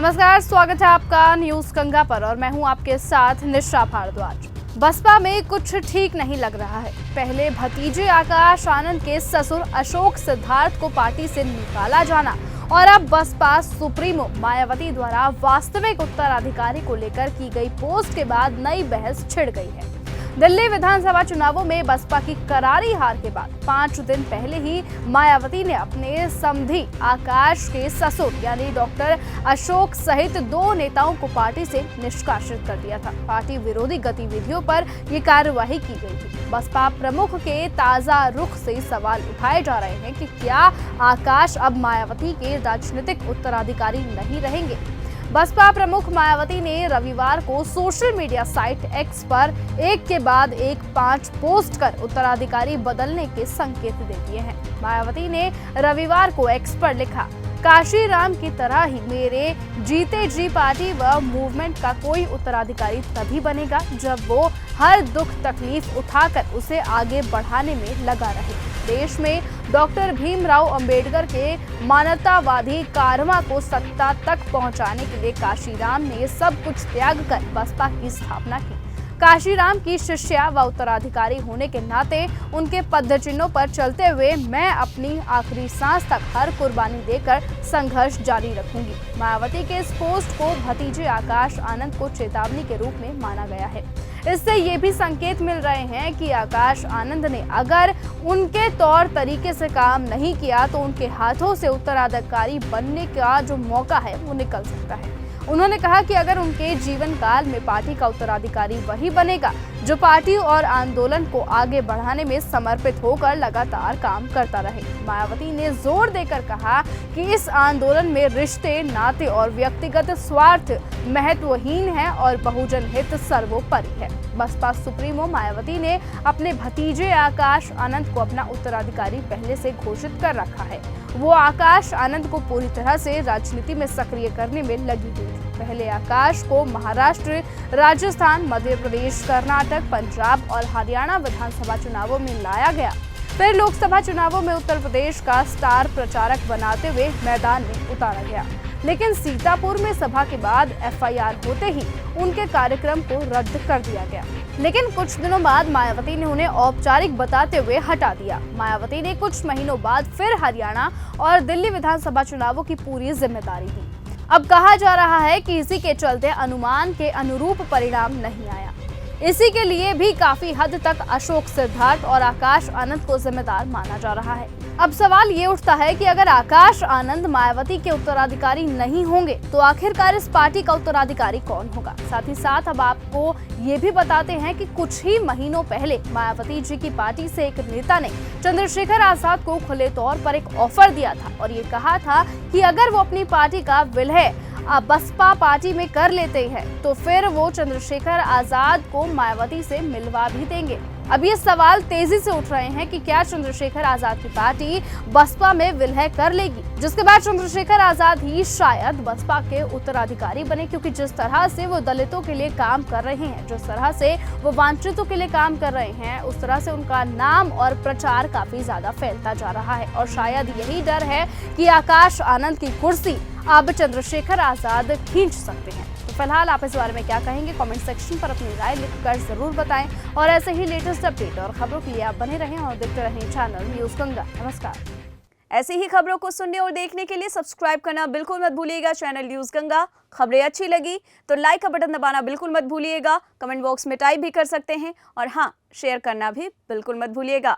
नमस्कार, स्वागत है आपका न्यूज गंगा पर और मैं हूं आपके साथ निशा भारद्वाज। बसपा में कुछ ठीक नहीं लग रहा है। पहले भतीजे आकाश आनंद के ससुर अशोक सिद्धार्थ को पार्टी से निकाला जाना और अब बसपा सुप्रीमो मायावती द्वारा वास्तविक उत्तराधिकारी को लेकर की गई पोस्ट के बाद नई बहस छिड़ गई है। दिल्ली विधानसभा चुनावों में बसपा की करारी हार के बाद 5 दिन पहले ही मायावती ने अपने समधी आकाश के ससुर यानी डॉक्टर अशोक सहित 2 नेताओं को पार्टी से निष्कासित कर दिया था। पार्टी विरोधी गतिविधियों पर ये कार्यवाही की गई थी। बसपा प्रमुख के ताजा रुख से सवाल उठाए जा रहे हैं कि क्या आकाश अब मायावती के राजनीतिक उत्तराधिकारी नहीं रहेंगे। बसपा प्रमुख मायावती ने रविवार को सोशल मीडिया साइट एक्स पर एक के बाद एक 5 पोस्ट कर उत्तराधिकारी बदलने के संकेत दे दिए हैं। मायावती ने रविवार को एक्स पर लिखा, काशीराम की तरह ही मेरे जीते जी पार्टी व मूवमेंट का कोई उत्तराधिकारी तभी बनेगा जब वो हर दुख तकलीफ उठाकर उसे आगे बढ़ाने में लगा रहे। देश में डॉक्टर भीमराव अंबेडकर के मानवतावादी कारवा को सत्ता तक पहुंचाने के लिए काशीराम ने सब कुछ त्याग कर बसपा की स्थापना की। काशीराम की शिष्या व उत्तराधिकारी होने के नाते उनके पदचिन्हों पर चलते हुए मैं अपनी आखिरी सांस तक हर कुर्बानी देकर संघर्ष जारी रखूंगी। मायावती के इस पोस्ट को भतीजे आकाश आनंद को चेतावनी के रूप में माना गया है। इससे ये भी संकेत मिल रहे हैं कि आकाश आनंद ने अगर उनके तौर तरीके से काम नहीं किया तो उनके हाथों से उत्तराधिकारी बनने का जो मौका है वो निकल सकता है। उन्होंने कहा कि अगर उनके जीवन काल में पार्टी का उत्तराधिकारी वही बनेगा जो पार्टी और आंदोलन को आगे बढ़ाने में समर्पित होकर लगातार काम करता रहे। मायावती ने जोर देकर कहा कि इस आंदोलन में रिश्ते, नाते और व्यक्तिगत स्वार्थ महत्वहीन है और बहुजन हित सर्वोपरि है। बसपा सुप्रीमो मायावती ने अपने भतीजे आकाश आनंद को अपना उत्तराधिकारी पहले से घोषित कर रखा है। वो आकाश आनंद को पूरी तरह से राजनीति में सक्रिय करने में लगी हुई थी। पहले आकाश को महाराष्ट्र, राजस्थान, मध्य प्रदेश, कर्नाटक, पंजाब और हरियाणा विधानसभा चुनावों में लाया गया। फिर लोकसभा चुनावों में उत्तर प्रदेश का स्टार प्रचारक बनाते हुए मैदान में उतारा गया। लेकिन सीतापुर में सभा के बाद एफआईआर होते ही उनके कार्यक्रम को रद्द कर दिया गया। लेकिन कुछ दिनों बाद मायावती ने उन्हें औपचारिक बताते हुए हटा दिया। मायावती ने कुछ महीनों बाद फिर हरियाणा और दिल्ली विधानसभा चुनावों की पूरी जिम्मेदारी दी। अब कहा जा रहा है कि इसी के चलते अनुमान के अनुरूप परिणाम नहीं आया। इसी के लिए भी काफी हद तक अशोक सिद्धार्थ और आकाश आनंद को जिम्मेदार माना जा रहा है। अब सवाल ये उठता है कि अगर आकाश आनंद मायावती के उत्तराधिकारी नहीं होंगे तो आखिरकार इस पार्टी का उत्तराधिकारी कौन होगा। साथ ही साथ अब आपको ये भी बताते हैं कि कुछ ही महीनों पहले मायावती जी की पार्टी से एक नेता ने चंद्रशेखर आजाद को खुले तौर पर एक ऑफर दिया था और ये कहा था कि अगर वो अपनी पार्टी का विलय बसपा पार्टी में कर लेते हैं तो फिर वो चंद्रशेखर आजाद को मायावती से मिलवा भी देंगे। अब ये सवाल तेजी से उठ रहे हैं कि क्या चंद्रशेखर आजाद की पार्टी बसपा में विलय कर लेगी, जिसके बाद चंद्रशेखर आजाद ही शायद बसपा के उत्तराधिकारी बने, क्योंकि जिस तरह से वो दलितों के लिए काम कर रहे हैं, जिस तरह से वो वंचितों के लिए काम कर रहे हैं, उस तरह से उनका नाम और प्रचार काफी ज्यादा फैलता जा रहा है। और शायद यही डर है कि आकाश आनंद की कुर्सी अब चंद्रशेखर आजाद खींच सकते हैं। तो फिलहाल आप इस बारे में क्या कहेंगे, कमेंट सेक्शन पर अपनी राय लिखकर जरूर बताएं और ऐसे ही लेटेस्ट अपडेट और खबरों के लिए आप बने रहें और देखते रहें चैनल न्यूज गंगा। नमस्कार। ऐसी ही खबरों को सुनने और देखने के लिए सब्सक्राइब करना बिल्कुल मत भूलिएगा चैनल न्यूज गंगा। खबरें अच्छी लगी तो लाइक का बटन दबाना बिल्कुल मत भूलिएगा। कमेंट बॉक्स में टाइप भी कर सकते हैं और हाँ, शेयर करना भी बिल्कुल मत भूलिएगा।